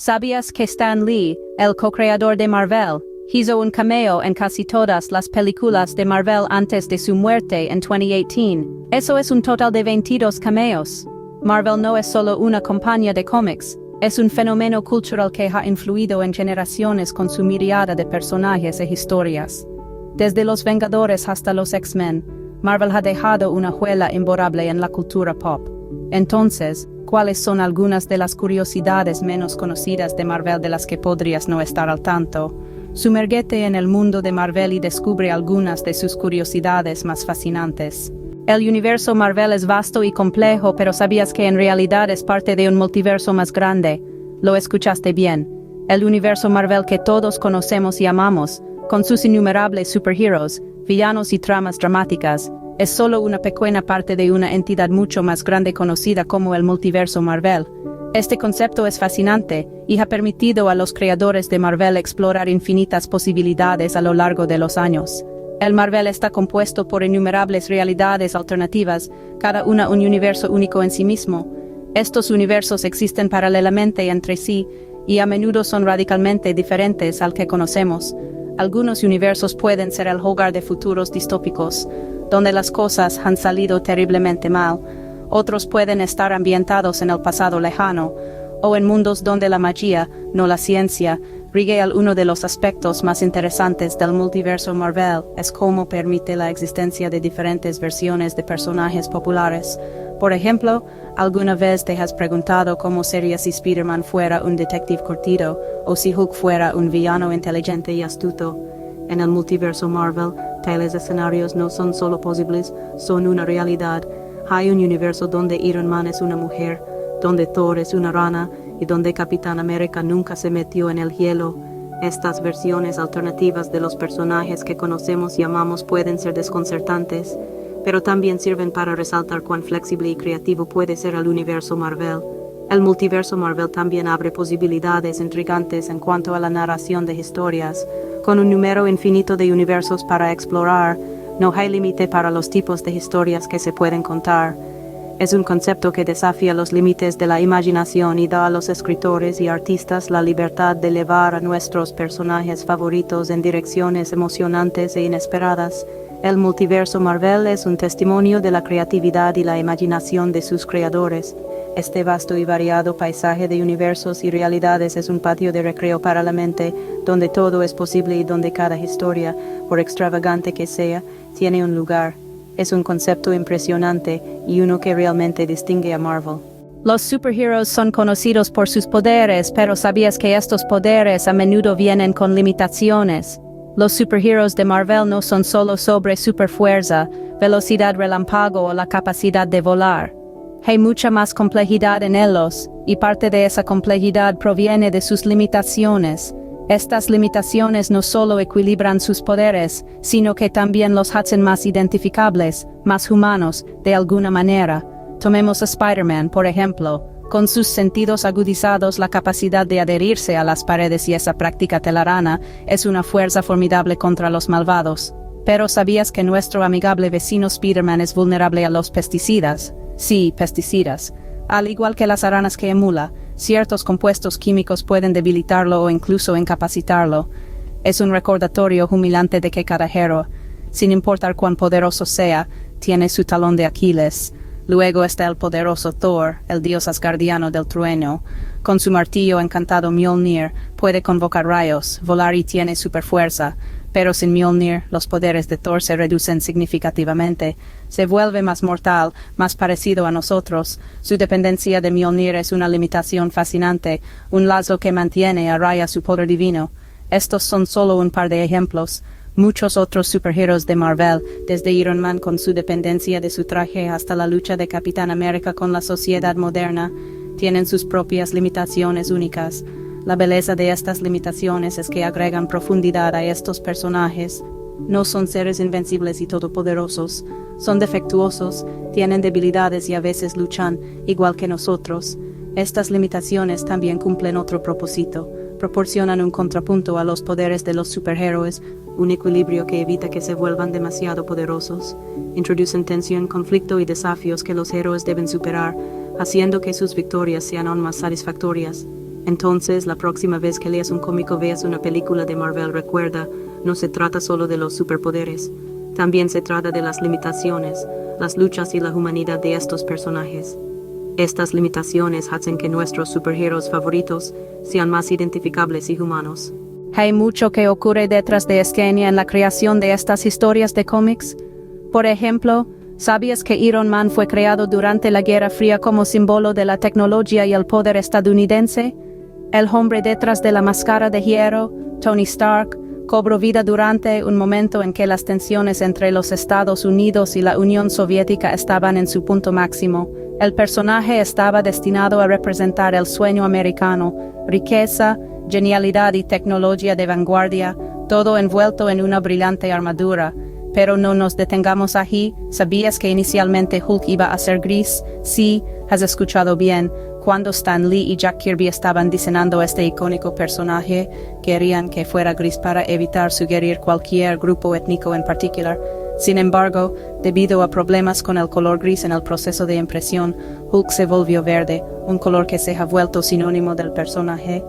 ¿Sabías que Stan Lee, el co-creador de Marvel, hizo un cameo en casi todas las películas de Marvel antes de su muerte en 2018? Eso es un total de 22 cameos. Marvel no es solo una compañía de cómics, es un fenómeno cultural que ha influido en generaciones con su mirada de personajes e historias. Desde los Vengadores hasta los X-Men, Marvel ha dejado una huella imborrable en la cultura pop. Entonces, ¿cuáles son algunas de las curiosidades menos conocidas de Marvel de las que podrías no estar al tanto? Sumérgete en el mundo de Marvel y descubre algunas de sus curiosidades más fascinantes. El universo Marvel es vasto y complejo, pero ¿sabías que en realidad es parte de un multiverso más grande? Lo escuchaste bien. El universo Marvel que todos conocemos y amamos, con sus innumerables superhéroes, villanos y tramas dramáticas, es solo una pequeña parte de una entidad mucho más grande conocida como el multiverso Marvel. Este concepto es fascinante y ha permitido a los creadores de Marvel explorar infinitas posibilidades a lo largo de los años. El Marvel está compuesto por innumerables realidades alternativas, cada una un universo único en sí mismo. Estos universos existen paralelamente entre sí y a menudo son radicalmente diferentes al que conocemos. Algunos universos pueden ser el hogar de futuros distópicos, donde las cosas han salido terriblemente mal. Otros pueden estar ambientados en el pasado lejano, o en mundos donde la magia, no la ciencia, rige uno de los aspectos más interesantes del multiverso Marvel, es cómo permite la existencia de diferentes versiones de personajes populares. Por ejemplo, ¿alguna vez te has preguntado cómo sería si Spider-Man fuera un detective curtido, o si Hulk fuera un villano inteligente y astuto? En el multiverso Marvel, tales escenarios no son solo posibles, son una realidad. Hay un universo donde Iron Man es una mujer, donde Thor es una rana, y donde Capitán América nunca se metió en el hielo. Estas versiones alternativas de los personajes que conocemos y amamos pueden ser desconcertantes, pero también sirven para resaltar cuán flexible y creativo puede ser el universo Marvel. El multiverso Marvel también abre posibilidades intrigantes en cuanto a la narración de historias. Con un número infinito de universos para explorar, no hay límite para los tipos de historias que se pueden contar. Es un concepto que desafía los límites de la imaginación y da a los escritores y artistas la libertad de llevar a nuestros personajes favoritos en direcciones emocionantes e inesperadas. El multiverso Marvel es un testimonio de la creatividad y la imaginación de sus creadores. Este vasto y variado paisaje de universos y realidades es un patio de recreo para la mente, donde todo es posible y donde cada historia, por extravagante que sea, tiene un lugar. Es un concepto impresionante y uno que realmente distingue a Marvel. Los superhéroes son conocidos por sus poderes, pero ¿sabías que estos poderes a menudo vienen con limitaciones? Los superhéroes de Marvel no son solo sobre superfuerza, velocidad relámpago o la capacidad de volar. Hay mucha más complejidad en ellos, y parte de esa complejidad proviene de sus limitaciones. Estas limitaciones no solo equilibran sus poderes, sino que también los hacen más identificables, más humanos, de alguna manera. Tomemos a Spider-Man, por ejemplo. Con sus sentidos agudizados, la capacidad de adherirse a las paredes y esa práctica telaraña es una fuerza formidable contra los malvados. Pero ¿sabías que nuestro amigable vecino Spider-Man es vulnerable a los pesticidas? Sí, pesticidas. Al igual que las arañas que emula, ciertos compuestos químicos pueden debilitarlo o incluso incapacitarlo. Es un recordatorio humillante de que cada héroe, sin importar cuán poderoso sea, tiene su talón de Aquiles. Luego está el poderoso Thor, el dios asgardiano del trueno. Con su martillo encantado Mjolnir, puede convocar rayos, volar y tiene superfuerza. Pero sin Mjolnir, los poderes de Thor se reducen significativamente. Se vuelve más mortal, más parecido a nosotros. Su dependencia de Mjolnir es una limitación fascinante, un lazo que mantiene a raya su poder divino. Estos son solo un par de ejemplos. Muchos otros superhéroes de Marvel, desde Iron Man con su dependencia de su traje hasta la lucha de Capitán América con la sociedad moderna, tienen sus propias limitaciones únicas. La belleza de estas limitaciones es que agregan profundidad a estos personajes. No son seres invencibles y todopoderosos. Son defectuosos, tienen debilidades y a veces luchan, igual que nosotros. Estas limitaciones también cumplen otro propósito. Proporcionan un contrapunto a los poderes de los superhéroes, un equilibrio que evita que se vuelvan demasiado poderosos. Introducen tensión, conflicto y desafíos que los héroes deben superar, haciendo que sus victorias sean aún más satisfactorias. Entonces, la próxima vez que leas un cómic o veas una película de Marvel, recuerda, no se trata solo de los superpoderes. También se trata de las limitaciones, las luchas y la humanidad de estos personajes. Estas limitaciones hacen que nuestros superhéroes favoritos sean más identificables y humanos. Hay mucho que ocurre detrás de escena en la creación de estas historias de cómics. Por ejemplo, ¿sabías que Iron Man fue creado durante la Guerra Fría como símbolo de la tecnología y el poder estadounidense? El hombre detrás de la máscara de hierro, Tony Stark, cobró vida durante un momento en que las tensiones entre los Estados Unidos y la Unión Soviética estaban en su punto máximo. El personaje estaba destinado a representar el sueño americano, riqueza, genialidad y tecnología de vanguardia, todo envuelto en una brillante armadura. Pero no nos detengamos aquí. ¿Sabías que inicialmente Hulk iba a ser gris? Sí, has escuchado bien. Cuando Stan Lee y Jack Kirby estaban diseñando este icónico personaje, querían que fuera gris para evitar sugerir cualquier grupo étnico en particular. Sin embargo, debido a problemas con el color gris en el proceso de impresión, Hulk se volvió verde, un color que se ha vuelto sinónimo del personaje.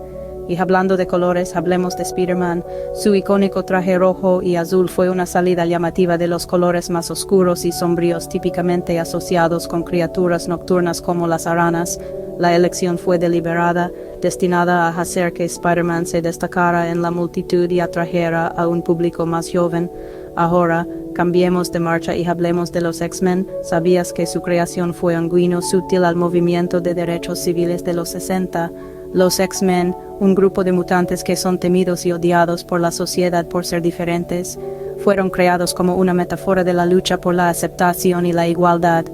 Y hablando de colores, hablemos de Spider-Man. Su icónico traje rojo y azul fue una salida llamativa de los colores más oscuros y sombríos típicamente asociados con criaturas nocturnas como las arañas. La elección fue deliberada, destinada a hacer que Spider-Man se destacara en la multitud y atrajera a un público más joven. Ahora, cambiemos de marcha y hablemos de los X-Men. ¿Sabías que su creación fue un guiño sutil al movimiento de derechos civiles de los 60? Los X-Men, un grupo de mutantes que son temidos y odiados por la sociedad por ser diferentes, fueron creados como una metáfora de la lucha por la aceptación y la igualdad.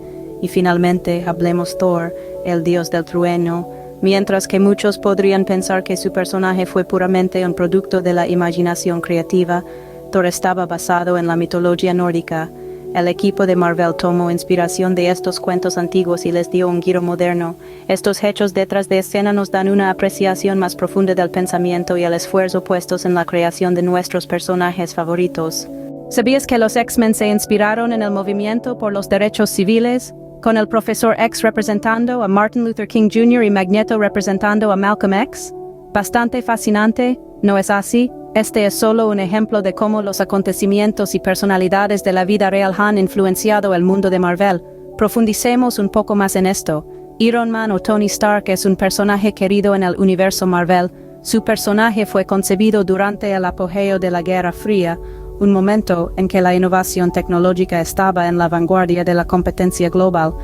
Y finalmente, hablemos Thor, el dios del trueno. Mientras que muchos podrían pensar que su personaje fue puramente un producto de la imaginación creativa, Thor estaba basado en la mitología nórdica. El equipo de Marvel tomó inspiración de estos cuentos antiguos y les dio un giro moderno. Estos hechos detrás de escena nos dan una apreciación más profunda del pensamiento y el esfuerzo puestos en la creación de nuestros personajes favoritos. ¿Sabías que los X-Men se inspiraron en el movimiento por los derechos civiles? Con el Profesor X representando a Martin Luther King Jr. y Magneto representando a Malcolm X. Bastante fascinante, ¿no es así? Este es solo un ejemplo de cómo los acontecimientos y personalidades de la vida real han influenciado el mundo de Marvel. Profundicemos un poco más en esto. Iron Man o Tony Stark es un personaje querido en el universo Marvel. Su personaje fue concebido durante el apogeo de la Guerra Fría, un momento en que la innovación tecnológica estaba en la vanguardia de la competencia global.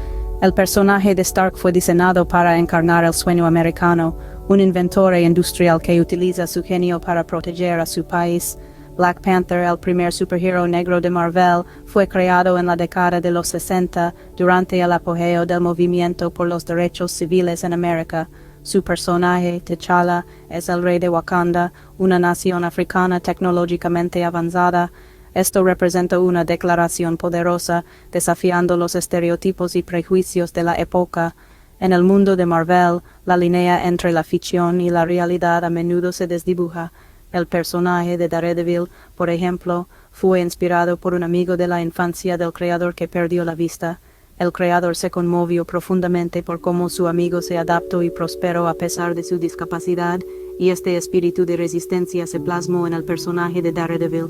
El personaje de Stark fue diseñado para encarnar el sueño americano, un inventor e industrial que utiliza su genio para proteger a su país. Black Panther, el primer superhéroe negro de Marvel, fue creado en la década de los 60 durante el apogeo del movimiento por los derechos civiles en América. Su personaje, T'Challa, es el rey de Wakanda, una nación africana tecnológicamente avanzada. Esto representa una declaración poderosa, desafiando los estereotipos y prejuicios de la época. En el mundo de Marvel, la línea entre la ficción y la realidad a menudo se desdibuja. El personaje de Daredevil, por ejemplo, fue inspirado por un amigo de la infancia del creador que perdió la vista. El creador se conmovió profundamente por cómo su amigo se adaptó y prosperó a pesar de su discapacidad, y este espíritu de resistencia se plasmó en el personaje de Daredevil.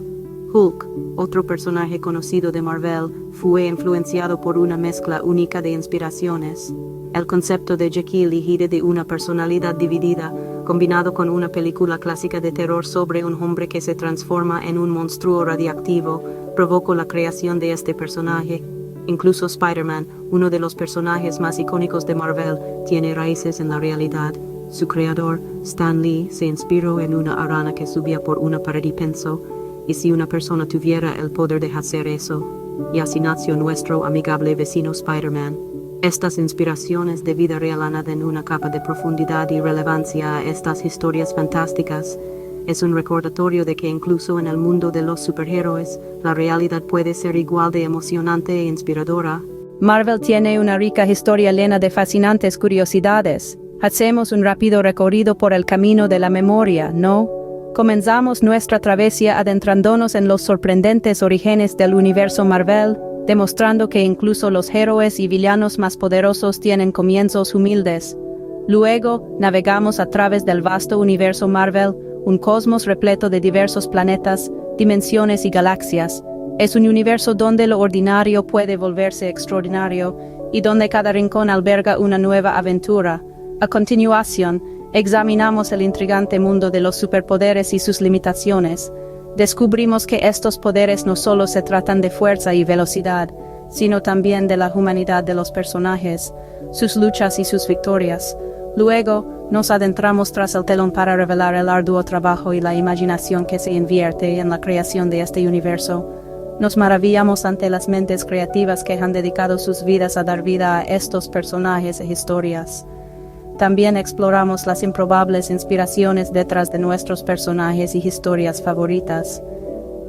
Hulk, otro personaje conocido de Marvel, fue influenciado por una mezcla única de inspiraciones. El concepto de Jekyll y Hyde de una personalidad dividida, combinado con una película clásica de terror sobre un hombre que se transforma en un monstruo radiactivo, provocó la creación de este personaje. Incluso Spider-Man, uno de los personajes más icónicos de Marvel, tiene raíces en la realidad. Su creador, Stan Lee, se inspiró en una araña que subía por una pared y pensó, ¿y si una persona tuviera el poder de hacer eso? Y así nació nuestro amigable vecino Spider-Man. Estas inspiraciones de vida real añaden una capa de profundidad y relevancia a estas historias fantásticas. Es un recordatorio de que incluso en el mundo de los superhéroes, la realidad puede ser igual de emocionante e inspiradora. Marvel tiene una rica historia llena de fascinantes curiosidades. Hacemos un rápido recorrido por el camino de la memoria, ¿no? Comenzamos nuestra travesía adentrándonos en los sorprendentes orígenes del universo Marvel, demostrando que incluso los héroes y villanos más poderosos tienen comienzos humildes. Luego, navegamos a través del vasto universo Marvel, un cosmos repleto de diversos planetas, dimensiones y galaxias. Es un universo donde lo ordinario puede volverse extraordinario, y donde cada rincón alberga una nueva aventura. A continuación, examinamos el intrigante mundo de los superpoderes y sus limitaciones. Descubrimos que estos poderes no solo se tratan de fuerza y velocidad, sino también de la humanidad de los personajes, sus luchas y sus victorias. Luego, nos adentramos tras el telón para revelar el arduo trabajo y la imaginación que se invierte en la creación de este universo. Nos maravillamos ante las mentes creativas que han dedicado sus vidas a dar vida a estos personajes e historias. También exploramos las improbables inspiraciones detrás de nuestros personajes y historias favoritas.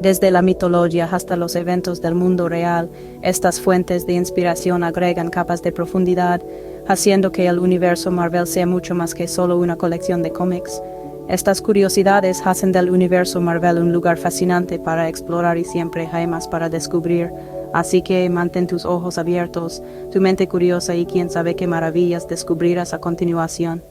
Desde la mitología hasta los eventos del mundo real, estas fuentes de inspiración agregan capas de profundidad, haciendo que el universo Marvel sea mucho más que solo una colección de cómics. Estas curiosidades hacen del universo Marvel un lugar fascinante para explorar y siempre hay más para descubrir. Así que mantén tus ojos abiertos, tu mente curiosa y quién sabe qué maravillas descubrirás a continuación.